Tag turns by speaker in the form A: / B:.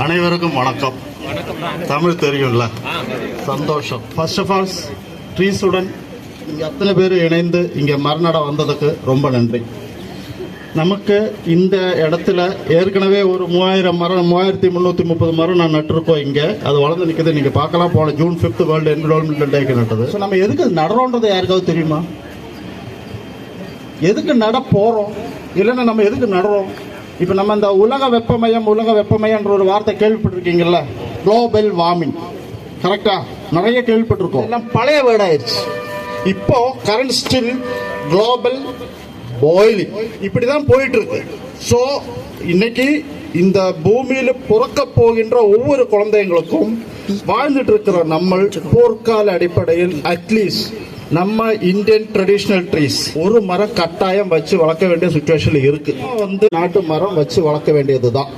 A: அனைவருக்கும் வணக்கம். தமிழ் தெரியும்ல? சந்தோஷம். ஃபர்ஸ்ட் ஆஃப் ஆல் ட்ரீஸுடன் இங்கே அத்தனை பேர் இணைந்து இங்கே மரநட வந்ததுக்கு ரொம்ப நன்றி. நமக்கு இந்த இடத்துல ஏற்கனவே ஒரு 3000 மரம் 3330 மரம் நான் நட்டுருக்கோம். இங்கே அது வளர்ந்து நிற்குது. நீங்கள் பார்க்கலாம். போன ஜூன் 5 வேர்ல்டு என்விரான்மெண்டல் டேக்கு நட்டது. ஸோ நம்ம எதுக்கு நடுறோன்றது யாருக்காவது தெரியுமா? எதுக்கு நட போகிறோம், இல்லைன்னா நம்ம எதுக்கு நடுறோம்? இப்போ நம்ம இந்த உலக வெப்பமயன்ற ஒரு வார்த்தை கேள்விப்பட்டிருக்கீங்கல்ல? Global warming. கரெக்டா? நிறைய கேள்விப்பட்டிருக்கோம். எல்லாம் பழைய வேர்ட் ஆயிடுச்சு. இப்போ கரண்ட் ஸ்டில் குளோபல் பாயிலிங். இப்படிதான் போயிட்டு இருக்கு. ஸோ இன்னைக்கு இந்த பூமியில பிறக்க போகின்ற ஒவ்வொரு குழந்தைங்களுக்கும் வாழ்ந்துட்டு இருக்கிற நம்ம போர்க்கால அடிப்படையில் அட்லீஸ்ட் நம்ம இந்தியன் ட்ரெடிஷனல் ட்ரீஸ் ஒரு மரம் கட்டாயம் வச்சு வளர்க்க வேண்டிய சுச்சுவேஷன்ல இருக்கு. நாட்டு மரம் வச்சு வளர்க்க வேண்டியதுதான்.